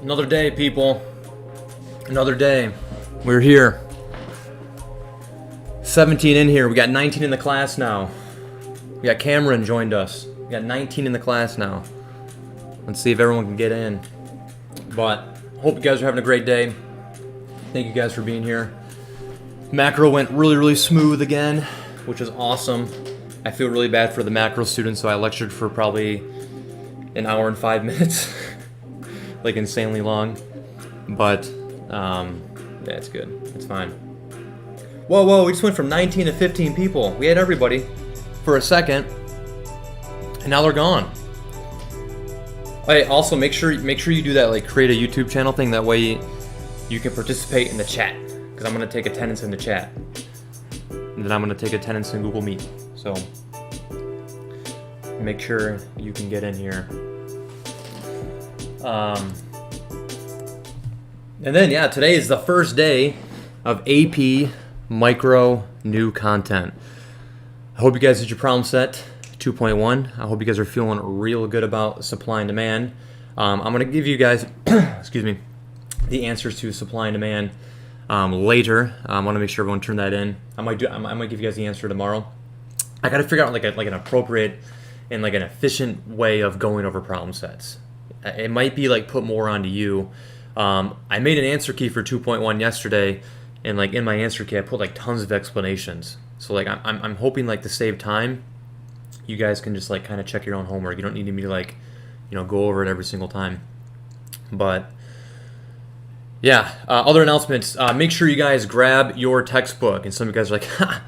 Another day, people. Another day. We're here. 17 in here. We got 19 in the class now. We got Cameron joined us. We got 19 in the class now. Let's see if everyone can get in. But hope you guys are having a great day. Thank you guys for being here. Macro went really smooth again, which is awesome. I feel really bad for the macro students, so I lectured for probably an hour and 5 minutes. Like insanely long, but yeah, it's good. It's fine. Whoa! We just went from 19 to 15 people. We had everybody for a second, and now they're gone. Hey, also make sure you do that, like create a YouTube channel thing. That way you can participate in the chat, because I'm gonna take attendance in the chat, and then I'm gonna take attendance in Google Meet. So make sure you can get in here. And then, yeah, today is the first day of AP Micro new content. I hope you guys did your problem set 2.1. I hope you guys are feeling real good about supply and demand. I'm going to give you guys, excuse me, the answers to supply and demand later. I want to make sure everyone turned that in. I might give you guys the answer tomorrow. I got to figure out like an appropriate and like an efficient way of going over problem sets. It might be like put more onto you. I made an answer key for 2.1 yesterday, and like in my answer key I put like tons of explanations. So like I'm hoping like to save time, you guys can just like kind of check your own homework. You don't need me to like, you know, go over it every single time. But yeah, other announcements. Make sure you guys grab your textbook. And some of you guys are like, ha,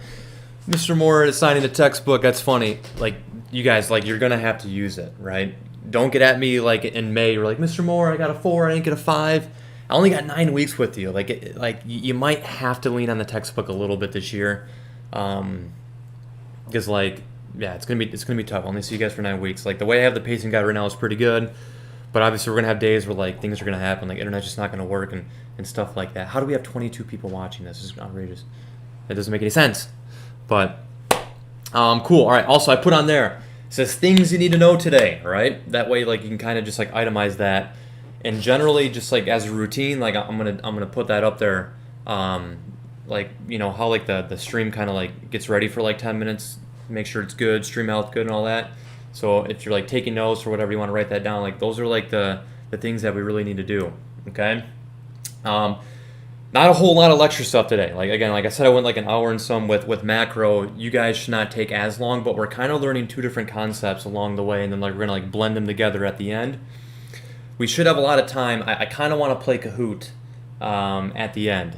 Mr. Moore is signing the textbook. That's funny. Like you guys, like you're gonna have to use it, right? Don't get at me like in May. You're like, Mr. Moore, I got a 4, I didn't get a 5. I only got 9 weeks with you. Like you might have to lean on the textbook a little bit this year, because like yeah, it's gonna be tough. I only see you guys for 9 weeks. Like the way I have the pacing guide right now is pretty good, but obviously we're gonna have days where like things are gonna happen, like internet's just not gonna work and stuff like that. How do we have 22 people watching this? This is outrageous. It doesn't make any sense. But cool. All right. Also, I put on there. It says things you need to know today, right? That way, like you can kind of just like itemize that, and generally, just like as a routine, like I'm gonna put that up there, like you know how like the stream kind of like gets ready for like 10 minutes, make sure it's good, stream health good, and all that. So if you're like taking notes or whatever, you want to write that down. Like those are like the things that we really need to do. Okay. Not a whole lot of lecture stuff today. Like again, like I said, I went like an hour and some with macro. You guys should not take as long, but we're kind of learning 2 different concepts along the way, and then like we're gonna like blend them together at the end. We should have a lot of time. I kind of want to play Kahoot at the end,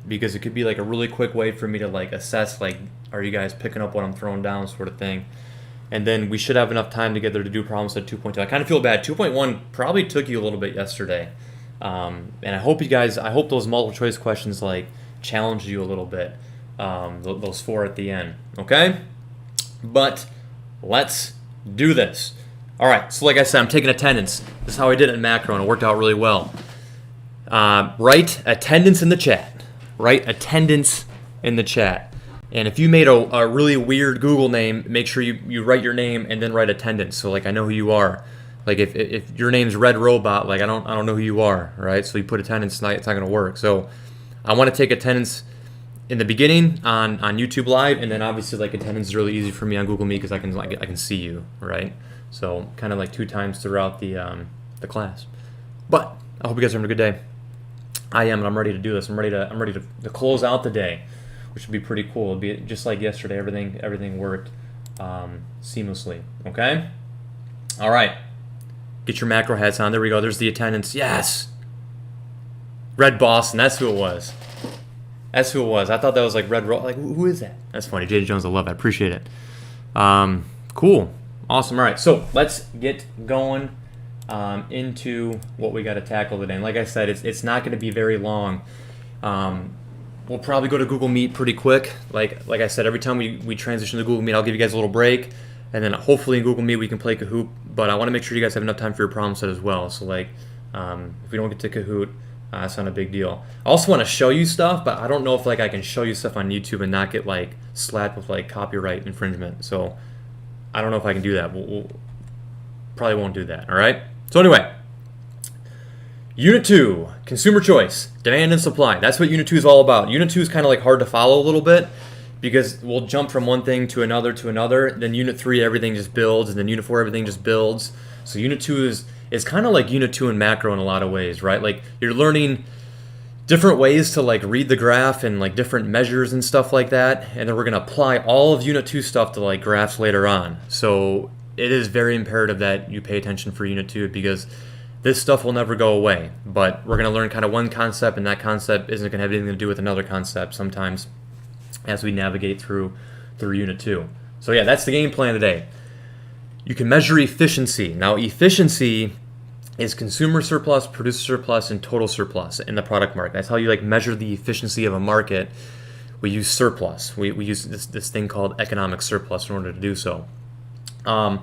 because it could be like a really quick way for me to like assess like, are you guys picking up what I'm throwing down, sort of thing. And then we should have enough time together to do problems at 2.2. I kind of feel bad. 2.1 probably took you a little bit yesterday. And I hope those multiple choice questions like challenge you a little bit, those 4 at the end, okay? But let's do this. All right, so like I said, I'm taking attendance. This is how I did it in macro, and it worked out really well. Write attendance in the chat. Write attendance in the chat. And if you made a really weird Google name, make sure you write your name and then write attendance, so like I know who you are. Like if your name's Red Robot, like I don't know who you are, right? So you put attendance, it's not gonna work. So I want to take attendance in the beginning on YouTube Live, and then obviously like attendance is really easy for me on Google Meet because I can see you, right? So kind of like 2 times throughout the class. But I hope you guys are having a good day. I am, and I'm ready to do this. I'm ready to close out the day, which would be pretty cool. It'd be just like yesterday. Everything worked seamlessly. Okay. All right. Get your macro hats on. There we go. There's the attendance. Yes. Red Boston. That's who it was. That's who it was. I thought that was like Red. Like who is that? That's funny. JJ Jones, I love it. I appreciate it. Cool. Awesome. All right. So let's get going into what we got to tackle today. And like I said, it's not going to be very long. We'll probably go to Google Meet pretty quick. Like I said, every time we transition to Google Meet, I'll give you guys a little break. And then hopefully in Google Meet we can play Kahoot. But I want to make sure you guys have enough time for your problem set as well. So like if we don't get to Kahoot, it's not a big deal. I also want to show you stuff, but I don't know if like I can show you stuff on YouTube and not get like slapped with like copyright infringement. So I don't know if I can do that. We'll probably won't do that. All right. So anyway, Unit 2, consumer choice, demand and supply. That's what Unit 2 is all about. Unit 2 is kind of like hard to follow a little bit because we'll jump from one thing to another to another. Then Unit 3, everything just builds, and then Unit 4, everything just builds. So Unit 2 is kind of like Unit 2 in macro in a lot of ways, right? Like you're learning different ways to like read the graph and like different measures and stuff like that. And then we're going to apply all of Unit 2 stuff to like graphs later on. So it is very imperative that you pay attention for Unit 2 because this stuff will never go away. But we're going to learn kind of one concept, and that concept isn't going to have anything to do with another concept sometimes as we navigate through Unit 2. So yeah, that's the game plan today. You can measure efficiency. Now efficiency is consumer surplus, producer surplus, and total surplus in the product market. That's how you like measure the efficiency of a market. We use surplus. We use this thing called economic surplus in order to do so. And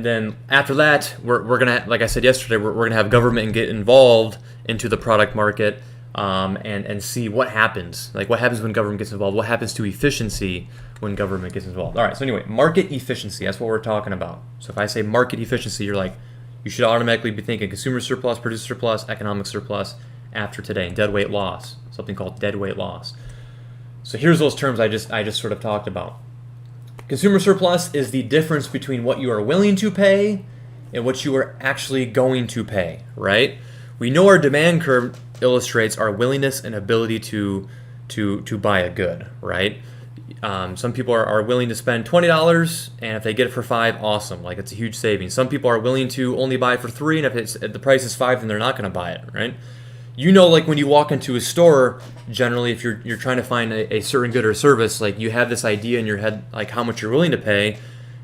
then after that, we're gonna, like I said yesterday, we're gonna have government get involved into the product market and see what happens. Like what happens when government gets involved? What happens to efficiency when government gets involved? All right. So anyway, market efficiency. That's what we're talking about. So if I say market efficiency, you're like, you should automatically be thinking consumer surplus, producer surplus, economic surplus after today. Deadweight loss. Something called deadweight loss. So here's those terms I just sort of talked about. Consumer surplus is the difference between what you are willing to pay and what you are actually going to pay, right? We know our demand curve illustrates our willingness and ability to buy a good, right? Some people are willing to spend $20, and if they get it for $5, awesome. Like it's a huge savings. Some people are willing to only buy it for $3, and if the price is $5, then they're not going to buy it, right? You know, like when you walk into a store, generally, if you're trying to find a certain good or service, like you have this idea in your head, like how much you're willing to pay,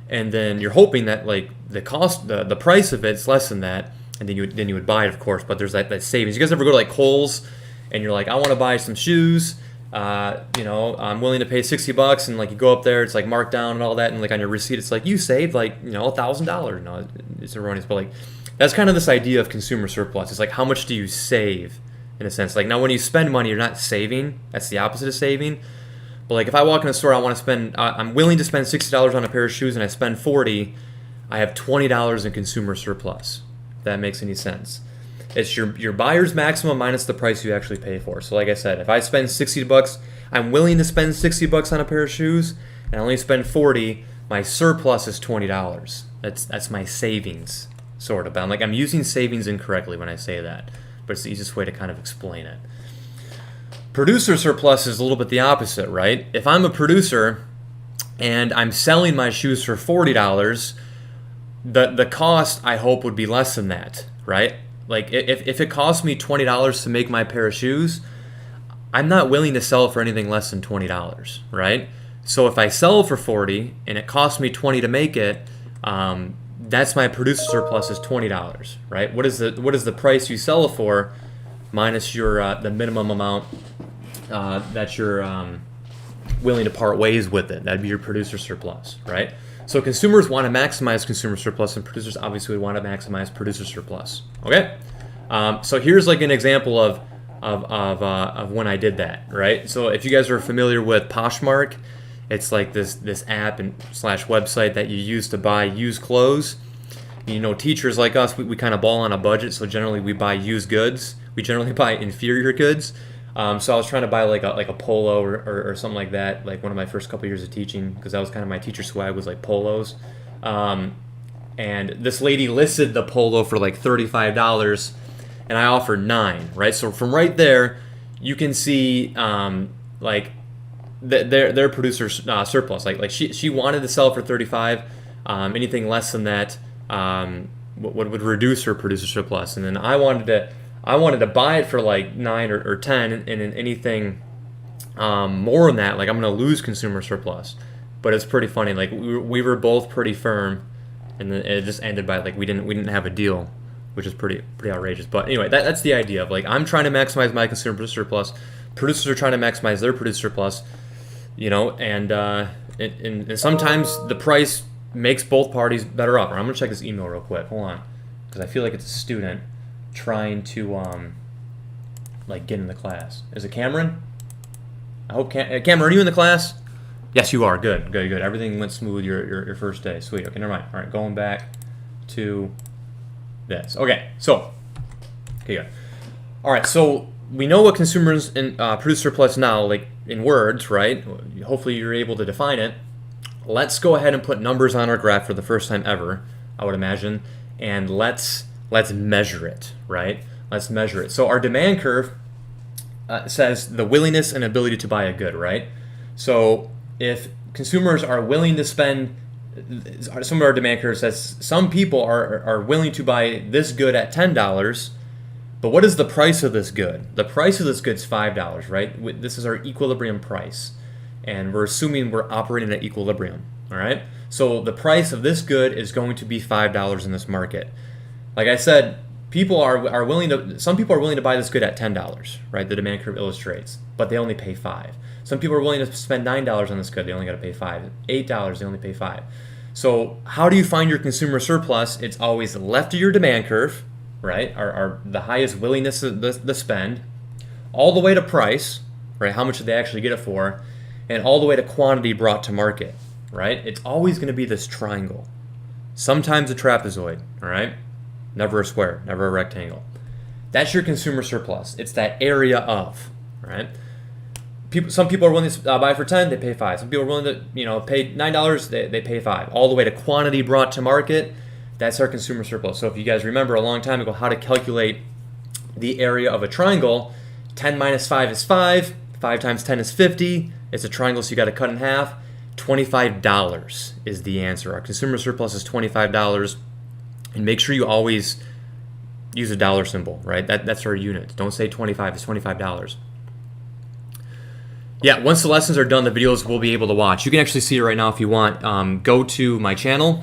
and then you're hoping that like the cost, the price of it's less than that, and then you would buy it, of course. But there's that savings. You guys ever go to like Kohl's, and you're like, I want to buy some shoes. I'm willing to pay $60, and like you go up there, it's like marked down and all that, and like on your receipt, it's like you saved like $1,000. No, it's erroneous, but like. That's kind of this idea of consumer surplus. It's like how much do you save in a sense. Like now when you spend money, you're not saving. That's the opposite of saving. But like if I walk in a store, I'm willing to spend $60 on a pair of shoes and I spend $40, I have $20 in consumer surplus. If that makes any sense. It's your buyer's maximum minus the price you actually pay for. So like I said, if I spend $60, I'm willing to spend $60 on a pair of shoes and I only spend $40, my surplus is $20. That's my savings. Sort of. But I'm using savings incorrectly when I say that, but it's the easiest way to kind of explain it. Producer surplus is a little bit the opposite, right? If I'm a producer and I'm selling my shoes for $40, the cost I hope would be less than that, right? Like if it costs me $20 to make my pair of shoes, I'm not willing to sell it for anything less than $20, right? So if I sell it for $40 and it costs me $20 to make it, that's my producer surplus is $20, right? What is the price you sell it for minus your the minimum amount that you're willing to part ways with it? That'd be your producer surplus, right? So consumers want to maximize consumer surplus, and producers obviously would want to maximize producer surplus. Okay, so here's like an example of when I did that, right? So if you guys are familiar with Poshmark, it's like this app and / website that you use to buy used clothes. Teachers like us, we kind of ball on a budget, so generally we buy used goods. We generally buy inferior goods. So I was trying to buy like a polo or something like that, like one of my first couple years of teaching, because that was kind of my teacher swag, was like polos. And this lady listed the polo for like $35, and I offer 9, right? So from right there, you can see like their producer surplus. Like she wanted to sell for 35. Anything less than that would reduce her producer surplus, and then I wanted to buy it for like 9 or 10, and in anything more than that, like I'm gonna lose consumer surplus. But it's pretty funny. Like we were both pretty firm, and then it just ended by like we didn't have a deal, which is pretty outrageous. But anyway, that's the idea of like I'm trying to maximize my consumer surplus. Producers are trying to maximize their producer surplus, and sometimes the price makes both parties better off. I'm gonna check this email real quick. Hold on, because I feel like it's a student trying to like get in the class. Is it Cameron? I hope Cameron, are you in the class? Yes, you are. Good. Everything went smooth your first day. Sweet. Okay, never mind. All right, going back to this. Okay, good. All right, so we know what consumers and producer surplus now, like in words, right? Hopefully you're able to define it. Let's go ahead and put numbers on our graph for the first time ever, I would imagine, and let's measure it, right? Let's measure it. So our demand curve says the willingness and ability to buy a good, right? So if consumers are willing to spend, some of our demand curve says some people are willing to buy this good at $10, but what is the price of this good? The price of this good is $5, right? This is our equilibrium price, and we're assuming we're operating at equilibrium, all right? So the price of this good is going to be $5 in this market. Like I said, some people are willing to buy this good at $10, right? The demand curve illustrates, but they only pay $5. Some people are willing to spend $9 on this good, they only got to pay $5. $8, they only pay $5. So how do you find your consumer surplus? It's always left of your demand curve, right? The highest willingness of the spend, all the way to price, right? How much did they actually get it for? And all the way to quantity brought to market, right? It's always going to be this triangle. Sometimes a trapezoid, all right? Never a square, never a rectangle. That's your consumer surplus. It's that area of, right? Some people are willing to buy for 10, they pay 5. Some people are willing to pay $9, they pay 5. All the way to quantity brought to market, that's our consumer surplus. So if you guys remember a long time ago how to calculate the area of a triangle, 10 minus 5 is 5, 5 times 10 is 50. It's a triangle, so you got to cut in half. $25 is the answer. Our consumer surplus is $25. And make sure you always use a dollar symbol, right? That's our unit. Don't say 25, it's $25. Yeah, once the lessons are done, the videos we'll be able to watch. You can actually see it right now if you want. Go to my channel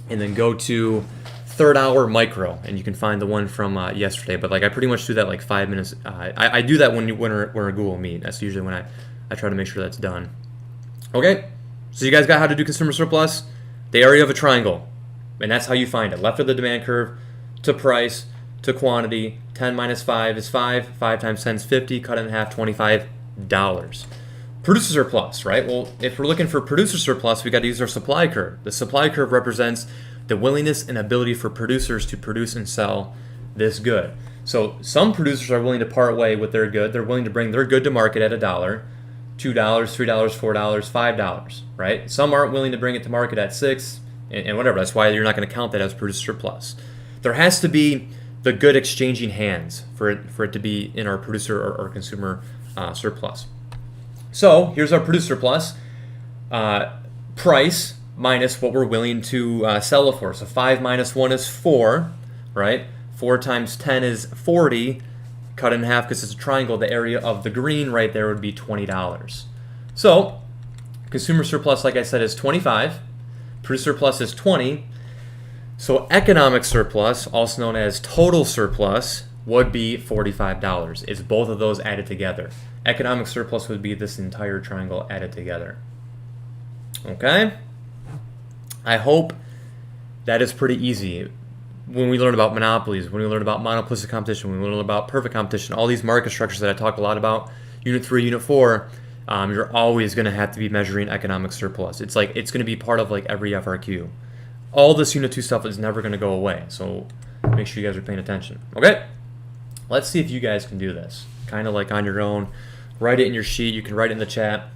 and then go to Third Hour Micro, and you can find the one from yesterday. But like I pretty much do that like 5 minutes. I do that when we're a Google Meet. That's usually when I try to make sure that's done. Okay, so you guys got how to do consumer surplus? The area of a triangle. And that's how you find it. Left of the demand curve to price to quantity. 10 minus 5 is 5. 5 times 10 is 50. Cut it in half, $25. Producer surplus, right? Well, if we're looking for producer surplus, we got to use our supply curve. The supply curve represents the willingness and ability for producers to produce and sell this good. So some producers are willing to part way with their good. They're willing to bring their good to market at $1, $2, $3, $4, $5, right? Some aren't willing to bring it to market at $6 and whatever. That's why you're not going to count that as producer surplus. There has to be the good exchanging hands for it to be in our producer or consumer surplus. So here's our producer surplus. Price minus what we're willing to sell it for. So 5 minus 1 is 4, right? 4 times 10 is 40. Cut in half because it's a triangle. The area of the green right there would be $20. So consumer surplus, like I said, is 25. Producer surplus is 20. So economic surplus, also known as total surplus, would be $45. It's both of those added together. Economic surplus would be this entire triangle added together. Okay? I hope that is pretty easy. When we learn about monopolies, when we learn about monopolistic competition, when we learn about perfect competition, all these market structures that I talk a lot about, Unit 3, Unit 4, you're always going to have to be measuring economic surplus. It's going to be part of like every FRQ. All this Unit 2 stuff is never going to go away, so make sure you guys are paying attention. Okay? Let's see if you guys can do this. Kind of like on your own. Write it in your sheet. You can write it in the chat.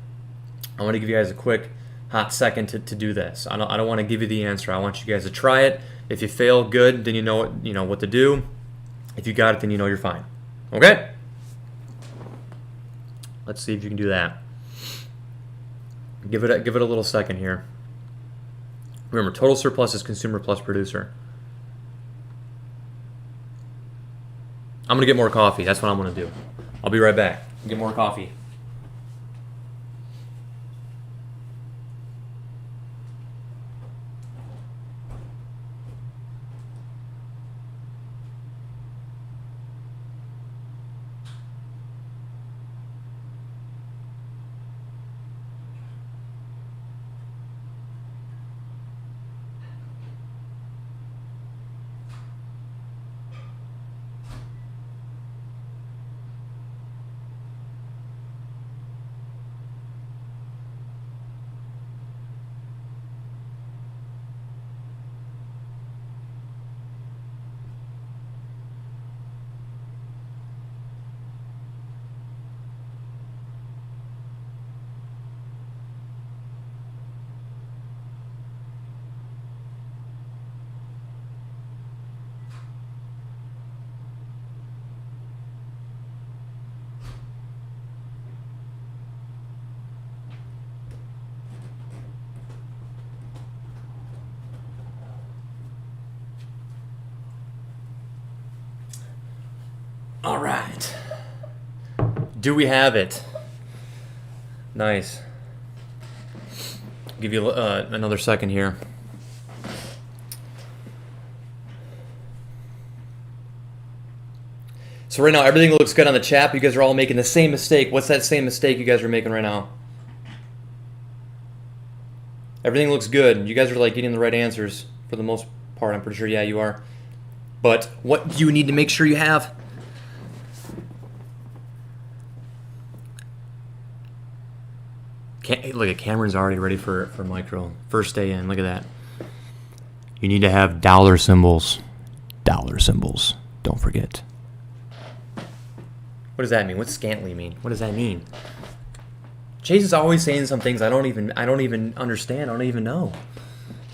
I want to give you guys a quick hot second to do this. I don't want to give you the answer. I want you guys to try it. If you fail, good. Then you know what to do. If you got it, then you know you're fine. Okay? Let's see if you can do that. Give it a little second here. Remember, total surplus is consumer plus producer. I'm going to get more coffee. That's what I'm going to do. I'll be right back. Get more coffee. All right. Do we have it? Nice. Give you another second here. So right now everything looks good on the chat. You guys are all making the same mistake. What's that same mistake you guys are making right now? Everything looks good. You guys are like getting the right answers for the most part. I'm pretty sure, yeah, you are. But what do you need to make sure you have? Look at Cameron's already ready for micro. First day in. Look at that. You need to have dollar symbols. Dollar symbols. Don't forget. What does that mean? What's scantly mean? What does that mean? Chase is always saying some things I don't even understand. I don't even know.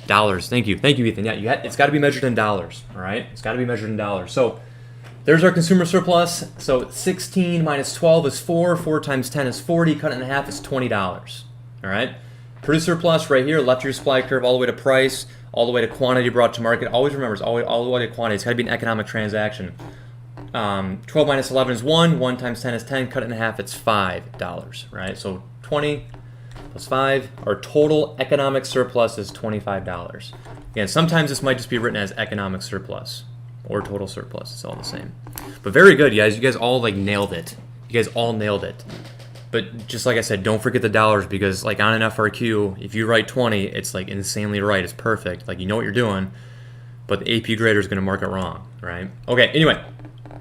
Dollars. Thank you, Ethan. Yeah, it's got to be measured in dollars. All right, it's got to be measured in dollars. So there's our consumer surplus. So 16 minus 12 is 4. 4 times 10 is 40. Cut it in half is $20. All right. Producer surplus right here, left of your supply curve, all the way to price, all the way to quantity brought to market. Always remember, it's all the way to quantity. It's got to be an economic transaction. 12 minus 11 is 1. 1 times 10 is 10. Cut it in half, it's $5. Right. So 20 plus 5. Our total economic surplus is $25. Again, sometimes this might just be written as economic surplus or total surplus. It's all the same. But very good, guys. You guys all like nailed it. You guys all nailed it. But just like I said, don't forget the dollars, because like on an FRQ, if you write 20, it's like insanely right. It's perfect. Like you know what you're doing, but the AP grader is going to mark it wrong, right? Okay, anyway.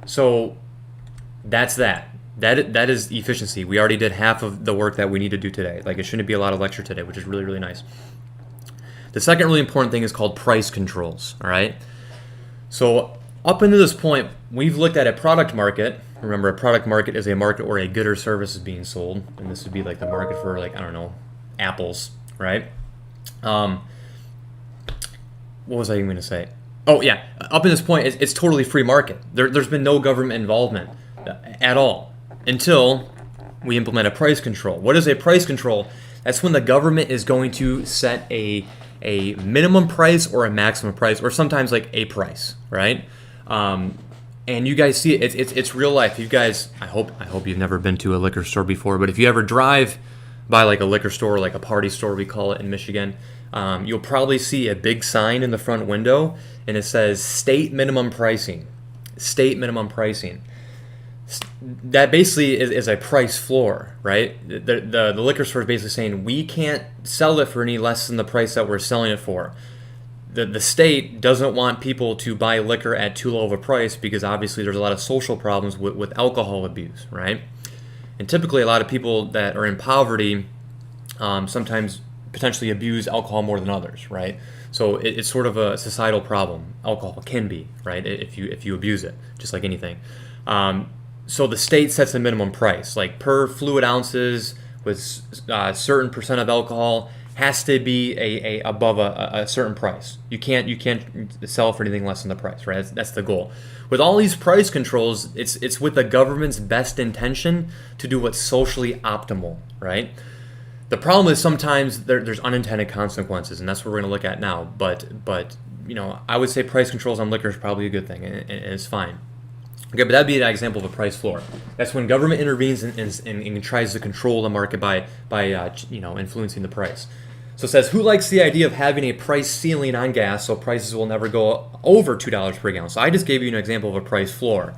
So that's that. That is efficiency. We already did half of the work that we need to do today. Like it shouldn't be a lot of lecture today, which is really, really nice. The second really important thing is called price controls, all right? So up until this point, we've looked at a product market. Remember, a product market is a market where a good or service is being sold. And this would be like the market for like, I don't know, apples, right? What was I even going to say? Oh, yeah. Up to this point, it's totally free market. There's been no government involvement at all until we implement a price control. What is a price control? That's when the government is going to set a minimum price or a maximum price, or sometimes like a price, right? And you guys see it. It's real life. You guys, I hope you've never been to a liquor store before, but if you ever drive by like a liquor store, like a party store, we call it in Michigan, you'll probably see a big sign in the front window, and it says state minimum pricing. State minimum pricing. That basically is a price floor, right? The liquor store is basically saying we can't sell it for any less than the price that we're selling it for. The state doesn't want people to buy liquor at too low of a price, because obviously there's a lot of social problems with alcohol abuse, right? And typically a lot of people that are in poverty sometimes potentially abuse alcohol more than others, right? So it's sort of a societal problem. Alcohol can be, right, if you abuse it, just like anything. So the state sets a minimum price, like per fluid ounces with certain percent of alcohol has to be a above a certain price. You can't sell for anything less than the price, right? That's the goal. With all these price controls, it's with the government's best intention to do what's socially optimal, right? The problem is sometimes there's unintended consequences, and that's what we're going to look at now. But I would say price controls on liquor is probably a good thing, and it's fine. Okay, but that'd be an example of a price floor. That's when government intervenes and tries to control the market by influencing the price. So it says, who likes the idea of having a price ceiling on gas so prices will never go over $2 per gallon? So I just gave you an example of a price floor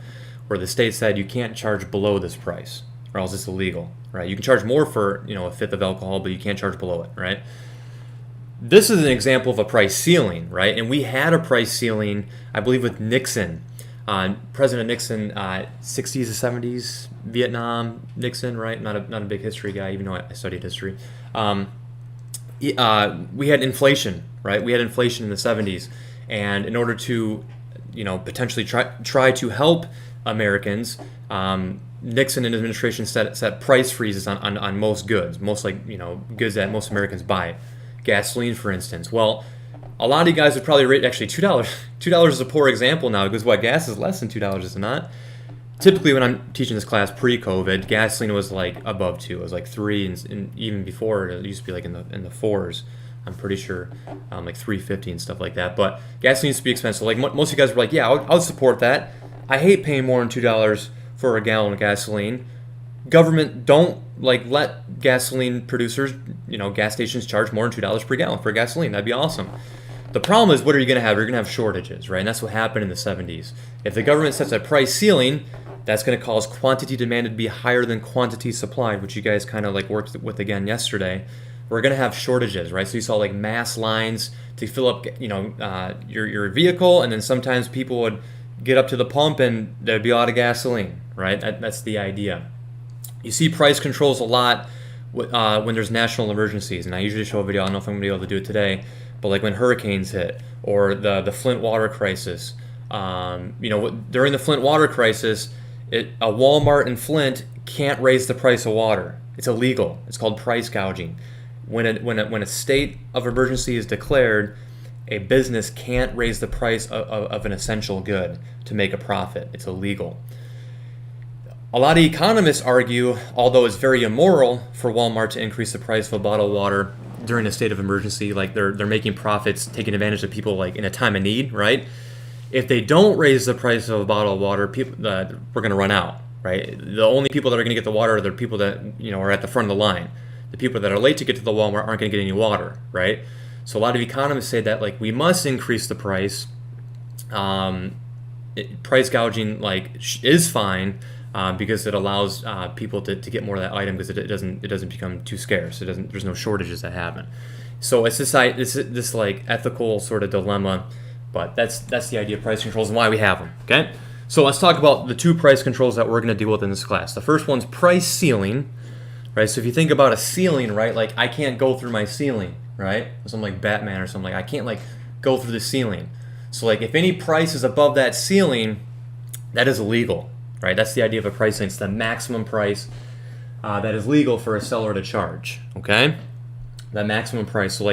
where the state said you can't charge below this price or else it's illegal, right? You can charge more for a fifth of alcohol, but you can't charge below it, right? This is an example of a price ceiling, right? And we had a price ceiling, I believe, with Nixon. President Nixon, 60s to 70s, Vietnam, Nixon, right? Not a big history guy, even though I studied history. We had inflation, right? We had inflation in the 70s, and in order to, potentially try to help Americans, Nixon and his administration set price freezes on most goods, goods that most Americans buy, gasoline, for instance. Well, a lot of you guys would probably rate actually $2. $2 is a poor example now because gas is less than $2, is it not? Typically, when I'm teaching this class pre-COVID, gasoline was like above $2. It was like $3, and even before it used to be like in the $4s. I'm pretty sure, like $3.50 and stuff like that. But gasoline used to be expensive. Like most of you guys were like, yeah, I would support that. I hate paying more than $2 for a gallon of gasoline. Government don't let gasoline producers, gas stations charge more than $2 per gallon for gasoline. That'd be awesome. The problem is, what are you going to have? You're going to have shortages, right? And that's what happened in the 70s. If the government sets a price ceiling, that's going to cause quantity demanded to be higher than quantity supplied, which you guys kind of worked with again yesterday. We're going to have shortages, right? So you saw mass lines to fill up, your vehicle, and then sometimes people would get up to the pump and there'd be a lot of gasoline, right? That's the idea. You see price controls a lot when there's national emergencies, and I usually show a video. I don't know if I'm going to be able to do it today. But when hurricanes hit or the Flint water crisis, during the Flint water crisis, a Walmart in Flint can't raise the price of water. It's illegal. It's called price gouging. When a state of emergency is declared, a business can't raise the price of an essential good to make a profit. It's illegal. A lot of economists argue, although it's very immoral for Walmart to increase the price of a bottle of water during a state of emergency, they're making profits, taking advantage of people in a time of need, right? If they don't raise the price of a bottle of water, we're going to run out, right? The only people that are going to get the water are the people that are at the front of the line. The people that are late to get to the Walmart aren't going to get any water, right? So a lot of economists say that we must increase the price. Price gouging is fine. Because it allows people to get more of that item because it doesn't become too scarce. There's no shortages that happen. So it's this ethical sort of dilemma, but that's the idea of price controls and why we have them. Okay, so let's talk about the two price controls that we're going to deal with in this class. The first one's price ceiling, right? So if you think about a ceiling, right, I can't go through my ceiling, right? Something like Batman or something. I can't go through the ceiling. So if any price is above that ceiling, that is illegal. Right, that's the idea of a price ceiling. It's the maximum price that is legal for a seller to charge. Okay, that maximum price. So,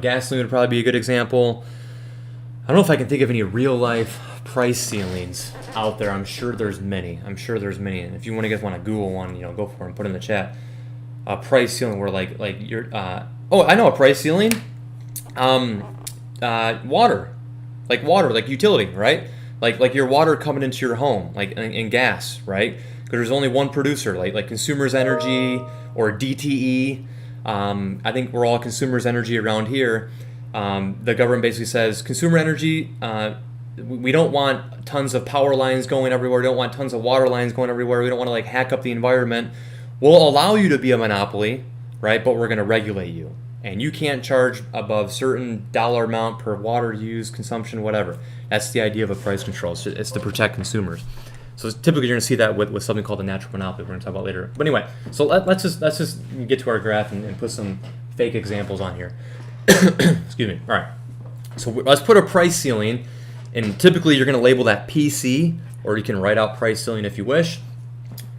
gasoline would probably be a good example. I don't know if I can think of any real life price ceilings out there. I'm sure there's many. And if you guys want to Google one, go for it and put it in the chat. A price ceiling where you're. I know a price ceiling. Water, utility, right? Like your water coming into your home, in gas, right? Because there's only one producer, like Consumers Energy or DTE. I think we're all Consumers Energy around here. The government basically says, Consumer Energy, we don't want tons of power lines going everywhere. We don't want tons of water lines going everywhere. We don't want to hack up the environment. We'll allow you to be a monopoly, right? But we're going to regulate you. And you can't charge above certain dollar amount per water use, consumption, whatever. That's the idea of a price control. It's to protect consumers. So typically you're going to see that with something called a natural monopoly we're going to talk about later. But anyway, so let's just get to our graph and put some fake examples on here. Excuse me. All right. So let's put a price ceiling, and typically you're going to label that PC, or you can write out price ceiling if you wish.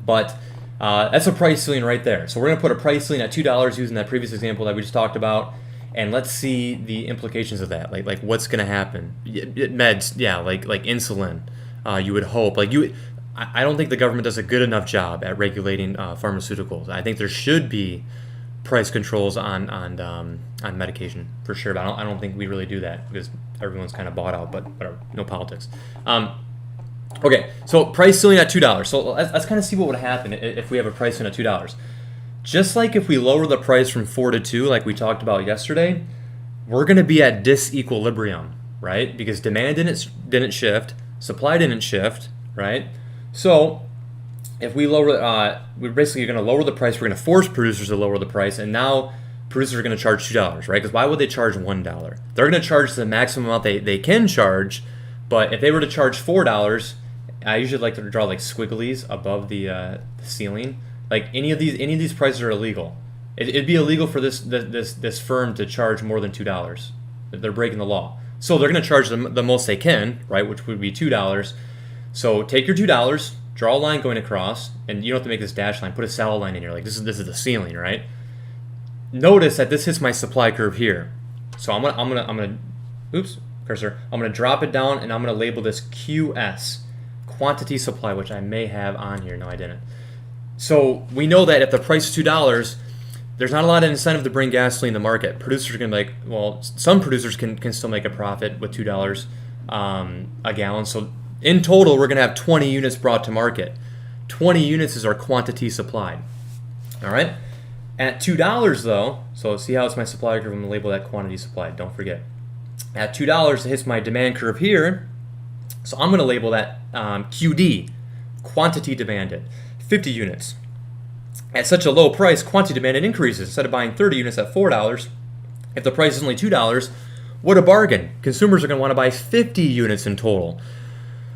But that's a price ceiling right there. So we're going to put a price ceiling at $2 using that previous example that we just talked about. and let's see the implications of that. Like what's going to happen. Meds, yeah, like insulin. You would hope. I don't think the government does a good enough job at regulating pharmaceuticals. I think there should be price controls on medication for sure, but I don't think we really do that because everyone's kind of bought out. But whatever, no politics. Okay, so price ceiling at $2. So let's kind of see what would happen if we have a price ceiling at $2. Just like if we lower the price from 4 to 2, like we talked about yesterday, we're going to be at disequilibrium, right? Because demand didn't shift, supply didn't shift, right? So if we lower, we're basically going to lower the price. We're going to force producers to lower the price, and now producers are going to charge $2, right? Because why would they charge $1? They're going to charge the maximum amount they can charge, but if they were to charge $4, I usually like to draw like squigglies above the ceiling. Like any of these prices are illegal. It'd be illegal for this firm to charge more than $2. They're breaking the law. So they're going to charge the most they can, right? Which would be $2. So take your $2, draw a line going across, and you don't have to make this dash line. Put a solid line in here. Like this is the ceiling, right? Notice that this hits my supply curve here. So I'm gonna oops, cursor. I'm gonna drop it down, and I'm gonna label this QS, quantity supply, which I may have on here. No, I didn't. So we know that if the price is $2, there's not a lot of incentive to bring gasoline to market. Producers are gonna be like, well, some producers can still make a profit with $2 a gallon. So in total, we're gonna have 20 units brought to market. 20 units is our quantity supplied. All right. At $2 though, so see how it's my supply curve. I'm gonna label that quantity supplied. Don't forget. At $2, it hits my demand curve here. So I'm gonna label that QD, quantity demanded, 50 units. At such a low price, quantity demanded increases. Instead of buying 30 units at $4, if the price is only $2, what a bargain. Consumers are gonna wanna buy 50 units in total.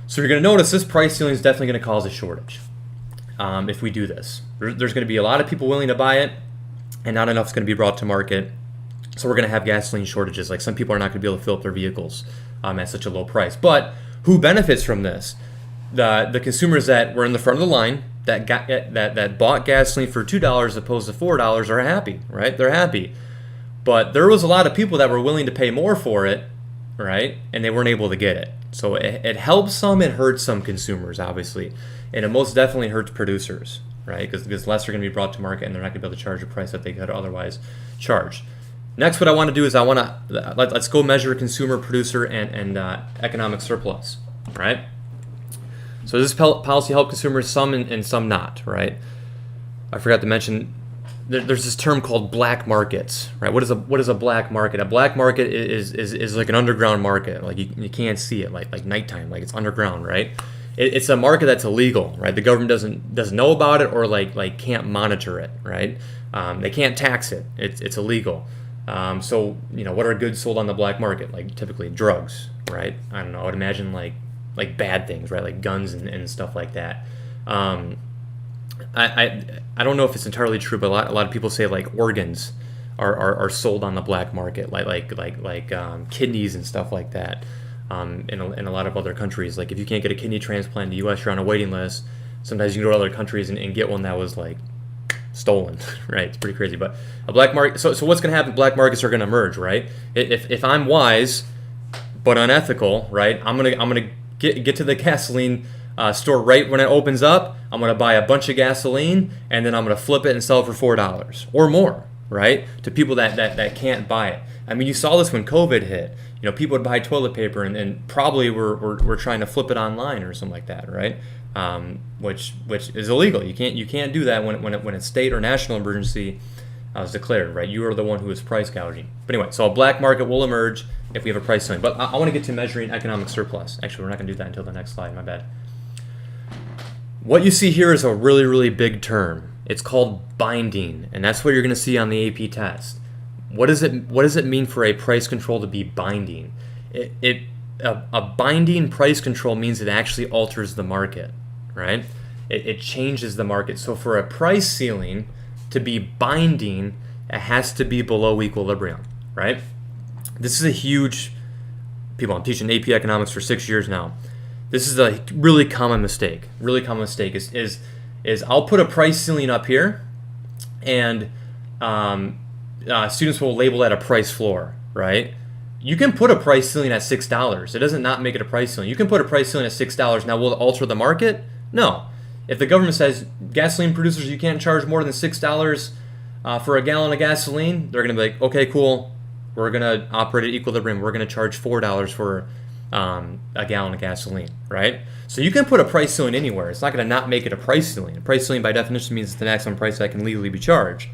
So you're going to notice this price ceiling is definitely going to cause a shortage if we do this. There's going to be a lot of people willing to buy it, and not enough is going to be brought to market. So we're going to have gasoline shortages. Like some people are not going to be able to fill up their vehicles at such a low price. But who benefits from this? The consumers that were in the front of the line that bought gasoline for $2 as opposed to $4 are happy, right? They're happy. But there was a lot of people that were willing to pay more for it, right? And they weren't able to get it. So it helps some, it hurts some consumers, obviously. And it most definitely hurts producers, right? Because less are going to be brought to market and they're not going to be able to charge a price that they could otherwise charge. Next, what I want to do is let's go measure consumer, producer, and economic surplus, right? So does this policy help consumers? Some and some not, right? I forgot to mention, there's this term called black markets, right? What is a black market? A black market is like an underground market. Like you can't see it, like nighttime, like it's underground, right? It's a market that's illegal, right? The government doesn't know about it or like can't monitor it, right? They can't tax it. It's illegal. So what are goods sold on the black market? Like typically drugs, right? I don't know. I would imagine like bad things, right? Like guns and stuff like that. I don't know if it's entirely true, but a lot of people say like organs are sold on the black market, like kidneys and stuff like that. In a lot of other countries, like if you can't get a kidney transplant in the U.S., you're on a waiting list. Sometimes you can go to other countries and get one that was like stolen, right? It's pretty crazy. But a black market. So what's going to happen? Black markets are going to emerge, right? If I'm wise but unethical, right? I'm gonna get to the gasoline store right when it opens up. I'm going to buy a bunch of gasoline and then I'm going to flip it and sell it for $4 or more, right? To people that can't buy it. I mean, you saw this when COVID hit. People would buy toilet paper and probably were trying to flip it online or something like that, right? Which is illegal. You can't do that when a state or national emergency is declared, right? You are the one who is price gouging. But anyway, so a black market will emerge if we have a price ceiling. But I want to get to measuring economic surplus. Actually, we're not going to do that until the next slide. My bad. What you see here is a really, really big term. It's called binding, and that's what you're going to see on the AP test. What does it mean for a price control to be binding? A binding price control means it actually alters the market, right? It changes the market. So for a price ceiling to be binding, it has to be below equilibrium, right? This is a huge, people, I'm teaching AP economics for 6 years now. This is a really common mistake. Really common mistake is I'll put a price ceiling up here, and students will label that a price floor, right? You can put a price ceiling at $6. It doesn't not make it a price ceiling. You can put a price ceiling at $6. Now, will it alter the market? No. If the government says gasoline producers, you can't charge more than $6 for a gallon of gasoline, they're going to be like, okay, cool. We're going to operate at equilibrium. We're going to charge $4 for a gallon of gasoline, right? So you can put a price ceiling anywhere. It's not going to not make it a price ceiling. A price ceiling, by definition, means it's the maximum price that can legally be charged.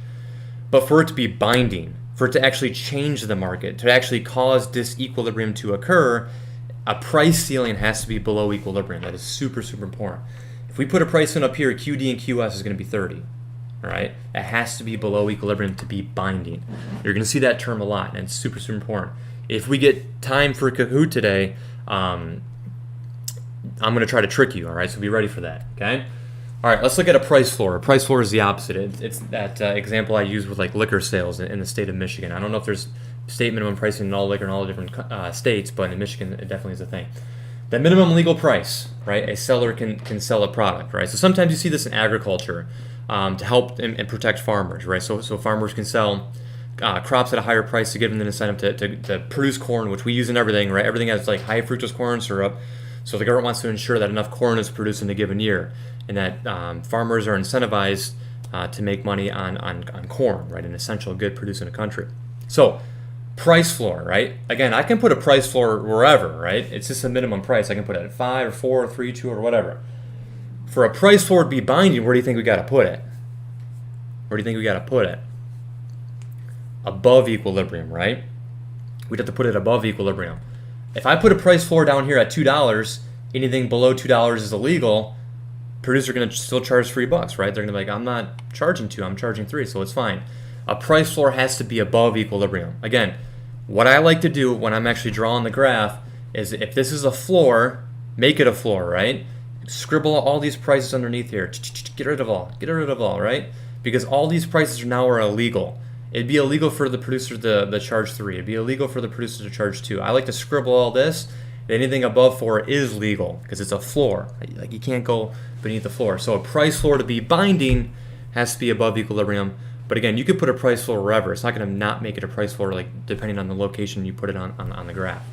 But for it to be binding, for it to actually change the market, to actually cause disequilibrium to occur, a price ceiling has to be below equilibrium. That is super, super important. If we put a price ceiling up here, QD and QS is going to be 30. All right, it has to be below equilibrium to be binding. You're going to see that term a lot, and it's super, super important. If we get time for Kahoot today, I'm going to try to trick you. All right, so be ready for that. Okay. All right, let's look at a price floor. A price floor is the opposite. It's that example I use with like liquor sales in the state of Michigan. I don't know if there's state minimum pricing in all liquor in all the different states, but in Michigan it definitely is a thing. The minimum legal price, right? A seller can sell a product, right? So sometimes you see this in agriculture to help and protect farmers, right? So farmers can sell crops at a higher price to give them an incentive to produce corn, which we use in everything, right? Everything has like high fructose corn syrup. So the government wants to ensure that enough corn is produced in a given year, and that farmers are incentivized to make money on corn, right? An essential good produced in a country. So price floor, right? Again, I can put a price floor wherever, right? It's just a minimum price. I can put it at 5 or 4 or 3, 2 or whatever. For a price floor to be binding, where do you think we got to put it? Where do you think we got to put it? Above equilibrium, right? We'd have to put it above equilibrium. If I put a price floor down here at $2, anything below $2 is illegal. Producers are going to still charge $3, right? They're going to be like, I'm not charging 2, I'm charging 3, so it's fine. A price floor has to be above equilibrium. Again, what I like to do when I'm actually drawing the graph is if this is a floor, make it a floor, right? Scribble all these prices underneath here. Get rid of all, right? Because all these prices now are illegal. It'd be illegal for the producer to charge 3. It'd be illegal for the producer to charge 2. I like to scribble all this. Anything above 4 is legal because it's a floor. Like you can't go beneath the floor. So a price floor to be binding has to be above equilibrium. But again, you could put a price floor wherever. It's not going to not make it a price floor, like depending on the location you put it on the graph.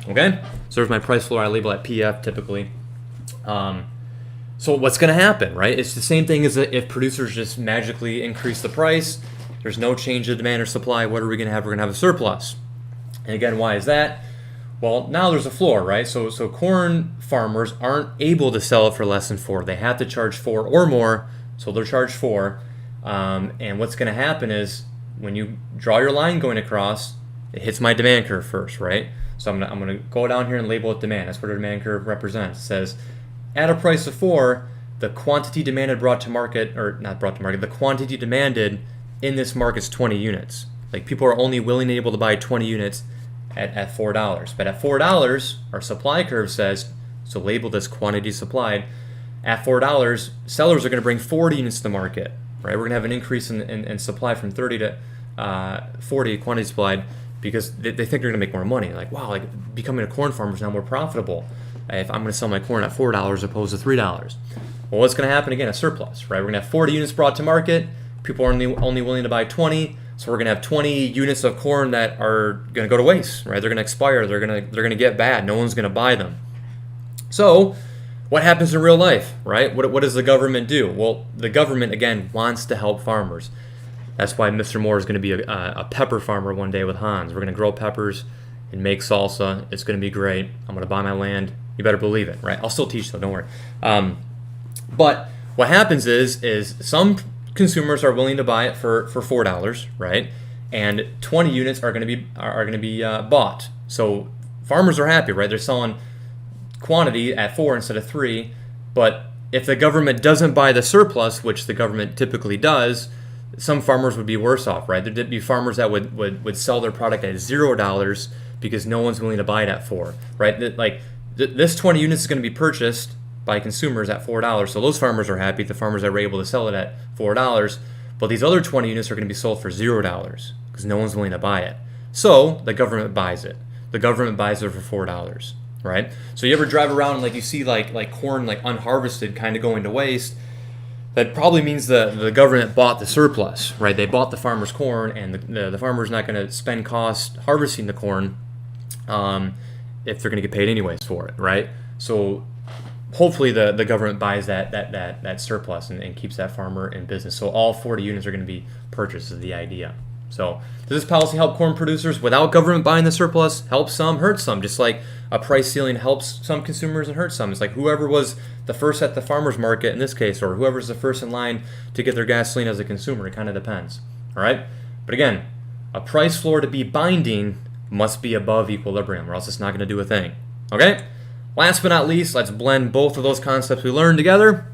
Okay? So there's my price floor. I label at PF typically. So what's going to happen, right? It's the same thing as if producers just magically increase the price. There's no change in demand or supply. What are we going to have? We're going to have a surplus. And again, why is that? Well, now there's a floor, right? So corn farmers aren't able to sell it for less than 4. They have to charge 4 or more, so they're charged 4. And what's going to happen is when you draw your line going across, it hits my demand curve first, right? So I'm gonna go down here and label it demand. That's what our demand curve represents. It says at a price of 4, the quantity demanded the quantity demanded in this market is 20 units. Like people are only willing and able to buy 20 units at $4. But at $4, our supply curve says, so label this quantity supplied, at $4, sellers are going to bring 40 units to the market, right? We're going to have an increase in supply from 30 to 40 quantity supplied because they think they're going to make more money. Like, wow, like becoming a corn farmer is now more profitable if I'm going to sell my corn at $4 opposed to $3. Well, what's going to happen again? A surplus, right? We're going to have 40 units brought to market. People are only willing to buy 20. So we're going to have 20 units of corn that are going to go to waste, right? They're going to expire. They're going to get bad. No one's going to buy them. So what happens in real life, right? What does the government do? Well, the government, again, wants to help farmers. That's why Mr. Moore is going to be a pepper farmer one day with Hans. We're going to grow peppers and make salsa. It's going to be great. I'm going to buy my land. You better believe it, right? I'll still teach, though. Don't worry. But what happens is some consumers are willing to buy it for $4, right? And 20 units are going to be bought. So farmers are happy, right? They're selling quantity at 4 instead of 3. But if the government doesn't buy the surplus, which the government typically does, some farmers would be worse off, right? There'd be farmers that would sell their product at $0 because no one's willing to buy it at 4, right? Like this 20 units is going to be purchased by consumers at $4. So those farmers are happy, the farmers that were able to sell it at $4. But these other 20 units are going to be sold for $0 because no one's willing to buy it. So the government buys it. The government buys it for $4, right? So you ever drive around and like you see like corn like unharvested kind of going to waste. that probably means the government bought the surplus, right? They bought the farmer's corn, and the farmer's not going to spend cost harvesting the corn if they're going to get paid anyways for it, right? So hopefully the government buys that surplus and keeps that farmer in business. So all 40 units are going to be purchased is the idea. So does this policy help corn producers without government buying the surplus? Help some, hurt some. Just like a price ceiling helps some consumers and hurts some. It's like whoever was the first at the farmer's market in this case, or whoever's the first in line to get their gasoline as a consumer. It kind of depends. All right? But again, a price floor to be binding must be above equilibrium, or else it's not going to do a thing. Okay? Last but not least, let's blend both of those concepts we learned together.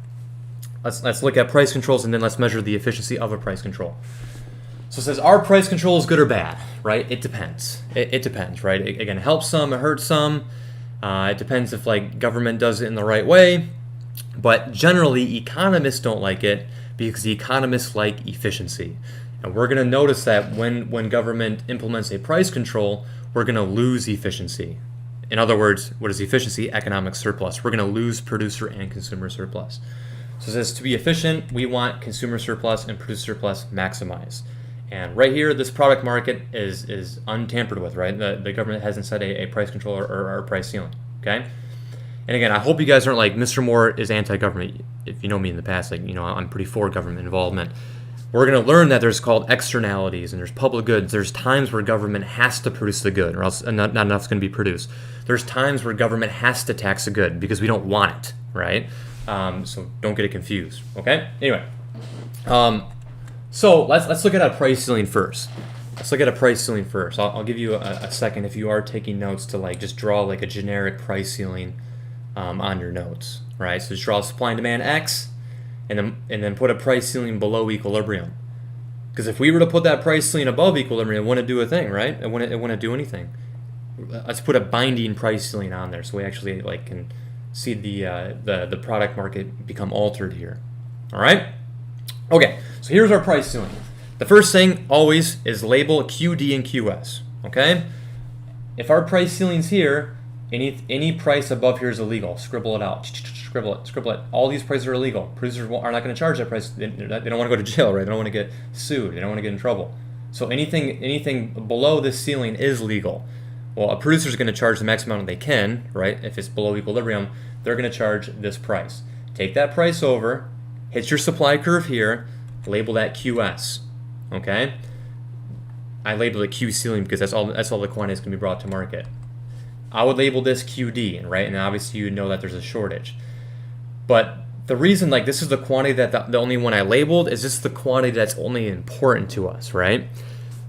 Let's look at price controls, and then let's measure the efficiency of a price control. So it says, are price controls good or bad, right? It depends. It depends, right? Again, it helps some, it hurts some. It depends if like government does it in the right way. But generally, economists don't like it because the economists like efficiency. And we're going to notice that when government implements a price control, we're going to lose efficiency. In other words, what is efficiency? Economic surplus. We're going to lose producer and consumer surplus. So it says to be efficient, we want consumer surplus and producer surplus maximized. And right here, this product market is untampered with, right? The government hasn't set a price control or a price ceiling, okay? And again, I hope you guys aren't like, Mr. Moore is anti-government. If you know me in the past, like, you know, I'm pretty for government involvement. We're going to learn that there's called externalities and there's public goods. There's times where government has to produce the good or else not enough is going to be produced. There's times where government has to tax the good because we don't want it, right? So don't get it confused, okay? Anyway. So let's look at a price ceiling first. I'll give you a second if you are taking notes to like just draw like a generic price ceiling on your notes, right? So just draw supply and demand X, and then put a price ceiling below equilibrium. Because if we were to put that price ceiling above equilibrium, it wouldn't do a thing, right? It wouldn't do anything. Let's put a binding price ceiling on there so we actually like can see the product market become altered here. All right. Okay, so here's our price ceiling. The first thing always is label QD and QS, okay? If our price ceiling's here, any price above here is illegal. Scribble it out. Scribble it. All these prices are illegal. Producers are not going to charge that price. They don't want to go to jail, right? They don't want to get sued. They don't want to get in trouble. So anything below this ceiling is legal. Well, a producer is going to charge the maximum amount they can, right? If it's below equilibrium, they're going to charge this price. Take that price over, hit your supply curve here, label that QS, okay? I labeled it Q ceiling because that's all the quantities can be brought to market. I would label this QD, right? And obviously you know that there's a shortage. But the reason, like, this is the quantity that the only one I labeled is this is the quantity that's only important to us, right?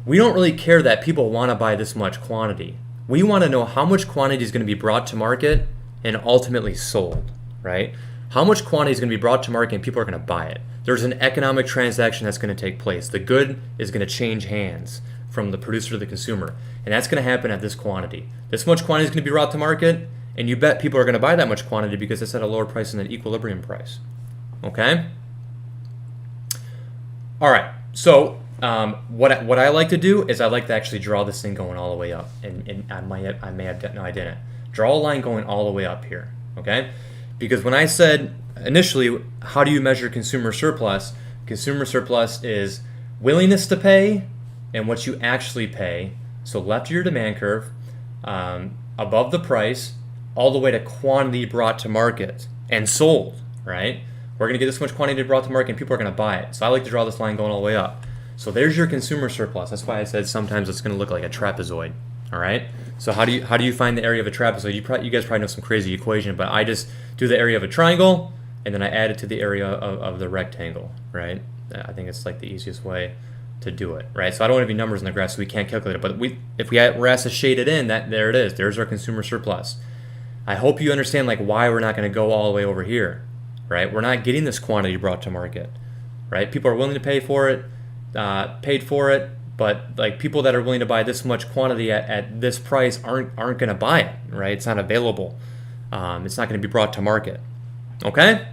We don't really care that people want to buy this much quantity. We want to know how much quantity is going to be brought to market and ultimately sold, right? How much quantity is going to be brought to market and people are going to buy it. There's an economic transaction that's going to take place. The good is going to change hands from the producer to the consumer, and that's going to happen at this quantity. This much quantity is going to be brought to market, and you bet people are going to buy that much quantity because it's at a lower price than an equilibrium price. Okay? All right. So what I like to do is I like to actually draw this thing going all the way up, and I may have no, I didn't. Draw a line going all the way up here. Okay? Because when I said initially, how do you measure consumer surplus? Consumer surplus is willingness to pay and what you actually pay. So left of your demand curve, above the price, all the way to quantity brought to market and sold, right? We're going to get this much quantity brought to market and people are going to buy it. So I like to draw this line going all the way up. So there's your consumer surplus. That's why I said sometimes it's going to look like a trapezoid, all right? So how do you find the area of a trapezoid? You guys probably know some crazy equation, but I just do the area of a triangle and then I add it to the area of the rectangle, right? I think it's like the easiest way to do it, right? So I don't have any numbers in the graph, so we can't calculate it. But if we're asked to shade it in, there it is. There's our consumer surplus. I hope you understand like why we're not going to go all the way over here, right? We're not getting this quantity brought to market, right? People are willing to pay for it, paid for it, but like people that are willing to buy this much quantity at this price aren't going to buy it, right? It's not available. It's not going to be brought to market. Okay?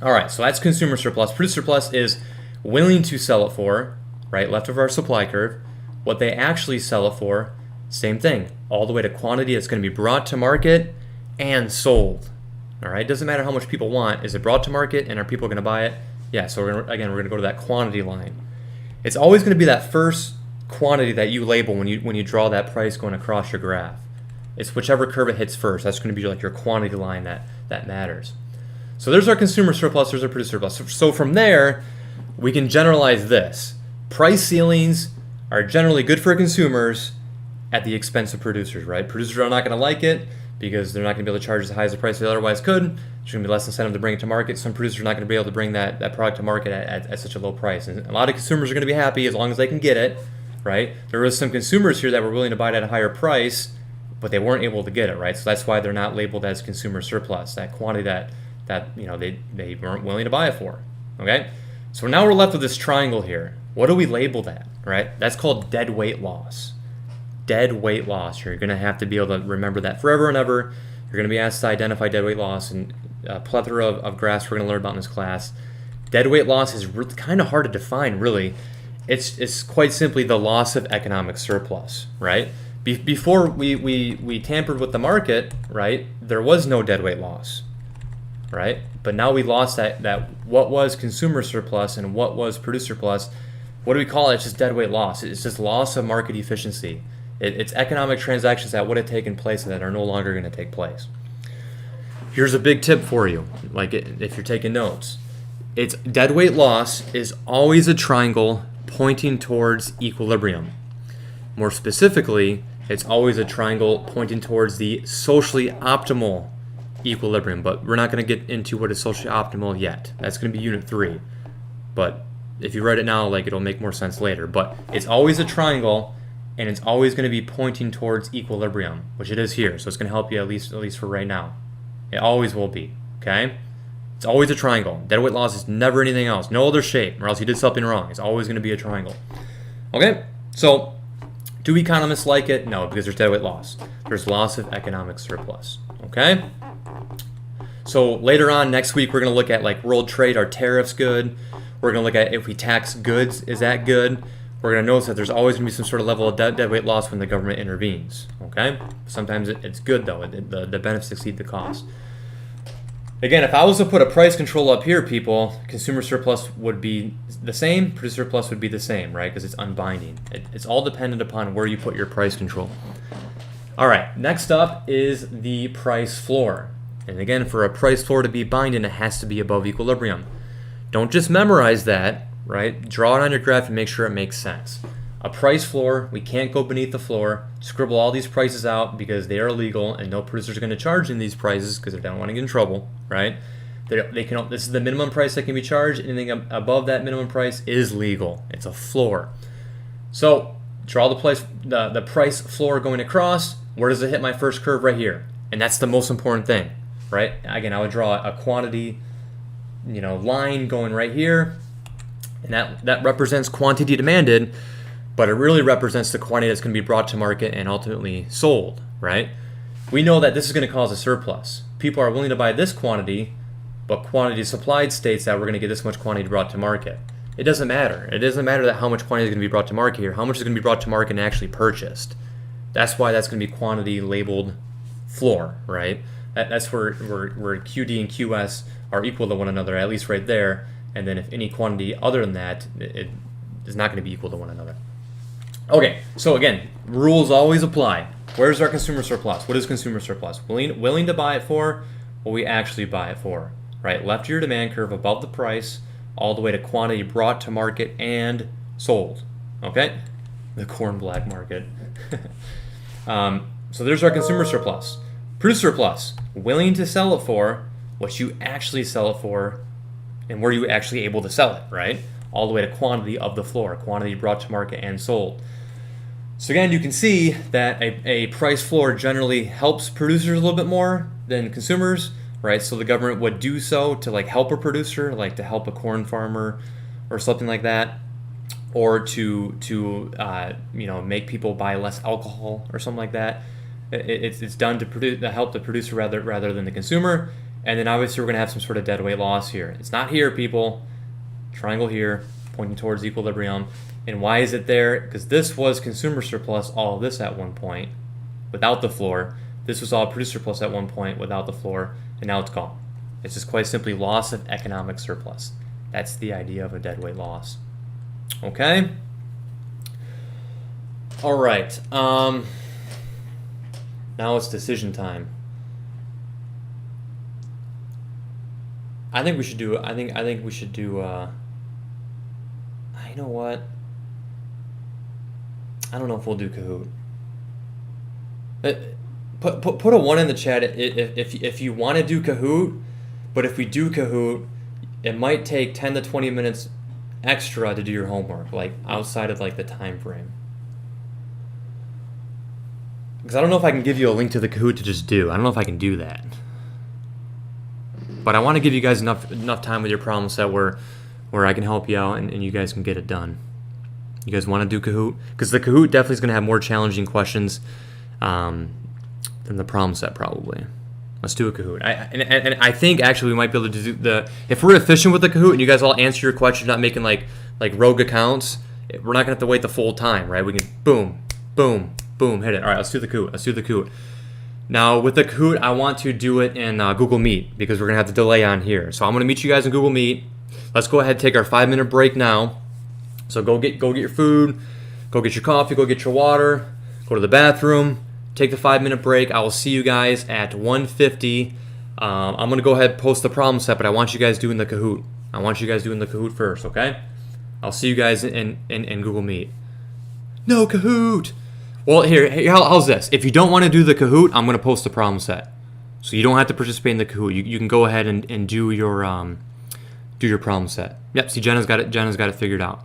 All right, so that's consumer surplus. Producer surplus is willing to sell it for, right, left of our supply curve. What they actually sell it for, same thing, all the way to quantity that's going to be brought to market and sold. All right, it doesn't matter how much people want. Is it brought to market, and are people going to buy it? Yeah. So we're going to go to that quantity line. It's always going to be that first quantity that you label when you draw that price going across your graph. It's whichever curve it hits first. That's going to be like your quantity line that matters. So there's our consumer surplus. There's our producer surplus. So from there, we can generalize this. Price ceilings are generally good for consumers at the expense of producers, right? Producers are not going to like it because they're not going to be able to charge as high as the price they otherwise could. There's going to be less incentive to bring it to market. Some producers are not going to be able to bring that product to market at such a low price. And a lot of consumers are going to be happy as long as they can get it, right? There was some consumers here that were willing to buy it at a higher price, but they weren't able to get it, right? So that's why they're not labeled as consumer surplus, that quantity that they weren't willing to buy it for, okay? So now we're left with this triangle here. What do we label that, right? That's called deadweight loss. Deadweight loss. You're going to have to be able to remember that forever and ever. You're going to be asked to identify deadweight loss, and a plethora of graphs we're going to learn about in this class. Deadweight loss is kind of hard to define, really. It's quite simply the loss of economic surplus, right? Before we tampered with the market, right, there was no deadweight loss, right? But now we lost that what was consumer surplus and what was producer surplus. What do we call it? It's just deadweight loss. It's just loss of market efficiency. It's economic transactions that would have taken place that are no longer going to take place. Here's a big tip for you, like if you're taking notes. It's deadweight loss is always a triangle pointing towards equilibrium. More specifically, it's always a triangle pointing towards the socially optimal equilibrium, but we're not going to get into what is socially optimal yet. That's going to be Unit 3. But if you write it now, like, it'll make more sense later. But it's always a triangle, and it's always going to be pointing towards equilibrium, which it is here. So it's going to help you at least for right now. It always will be, okay? It's always a triangle. Deadweight loss is never anything else. No other shape, or else you did something wrong. It's always going to be a triangle. Okay? So, do economists like it? No, because there's deadweight loss. There's loss of economic surplus, okay? So later on next week, we're going to look at like world trade. Are tariffs good? We're going to look at if we tax goods, is that good? We're going to notice that there's always going to be some sort of level of deadweight loss when the government intervenes, okay? Sometimes it's good, though. The benefits exceed the cost. Again, if I was to put a price control up here, people, consumer surplus would be the same, producer surplus would be the same, right? Because it's unbinding. It's all dependent upon where you put your price control. All right, next up is the price floor. And again, for a price floor to be binding, it has to be above equilibrium. Don't just memorize that, right? Draw it on your graph and make sure it makes sense. A price floor, we can't go beneath the floor, scribble all these prices out because they are illegal and no producers are going to charge in these prices because they don't want to get in trouble, right? This is the minimum price that can be charged. Anything above that minimum price is legal. It's a floor. So draw the price floor going across. Where does it hit my first curve? Right here. And that's the most important thing, right? Again, I would draw a quantity, line going right here, and that represents quantity demanded. But it really represents the quantity that's going to be brought to market and ultimately sold, right? We know that this is going to cause a surplus. People are willing to buy this quantity, but quantity supplied states that we're going to get this much quantity brought to market. It doesn't matter. It doesn't matter that how much quantity is going to be brought to market here. How much is going to be brought to market and actually purchased. That's why that's going to be quantity labeled floor, right? That's where QD and QS are equal to one another, at least right there. And then if any quantity other than that, it is not going to be equal to one another. Okay, so again, rules always apply. Where's our consumer surplus? What is consumer surplus? Willing to buy it for what we actually buy it for, right? Left of your demand curve above the price, all the way to quantity brought to market and sold, okay? The corn black market. So there's our consumer surplus. Producer surplus, willing to sell it for what you actually sell it for and where you actually able to sell it, right? All the way to quantity of the floor, quantity brought to market and sold. So again, you can see that a price floor generally helps producers a little bit more than consumers, right? So the government would do so to like help a producer, like to help a corn farmer or something like that, or to make people buy less alcohol or something like that. It's done to help the producer rather than the consumer. And then obviously we're going to have some sort of deadweight loss here. It's not here, people. Triangle here, pointing towards equilibrium. And why is it there? Because this was consumer surplus, all of this at one point, without the floor. This was all producer surplus at one point, without the floor. and now it's gone. It's just quite simply loss of economic surplus. That's the idea of a deadweight loss. Okay? All right. Now it's decision time. I think we should do. I think we should do. You know what? I don't know if we'll do Kahoot. Put a 1 in the chat if you want to do Kahoot, but if we do Kahoot, it might take 10 to 20 minutes extra to do your homework, like outside of like the time frame. Because I don't know if I can give you a link to the Kahoot to just do. I don't know if I can do that. But I want to give you guys enough time with your problem set where I can help you out and you guys can get it done. You guys want to do Kahoot? Because the Kahoot definitely is going to have more challenging questions than the problem set probably. Let's do a Kahoot. And I think actually we might be able to do if we're efficient with the Kahoot and you guys all answer your questions, not making like rogue accounts, we're not going to have to wait the full time, right? We can boom, boom, boom, hit it. All right, let's do the Kahoot. Now, with the Kahoot, I want to do it in Google Meet because we're going to have the delay on here. So I'm going to meet you guys in Google Meet. Let's go ahead and take our 5-minute break now. So go get your food, go get your coffee, go get your water, go to the bathroom, take the 5-minute break. I will see you guys at 1:50. I'm going to go ahead and post the problem set, but I want you guys doing the Kahoot. I want you guys doing the Kahoot first, okay? I'll see you guys in Google Meet. No Kahoot! Well, here, how's this? If you don't want to do the Kahoot, I'm going to post the problem set. So you don't have to participate in the Kahoot. You can go ahead and do your problem set. Yep, see, Jenna's got it figured out.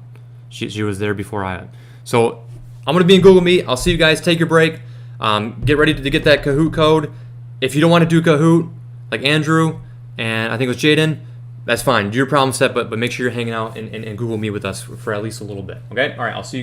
She was there before I had. So I'm going to be in Google Meet. I'll see you guys. Take your break. Get ready to get that Kahoot code. If you don't want to do Kahoot, like Andrew, and I think it was Jaden, that's fine. Do your problem set, but make sure you're hanging out and Google Meet with us for at least a little bit. Okay? All right, I'll see you.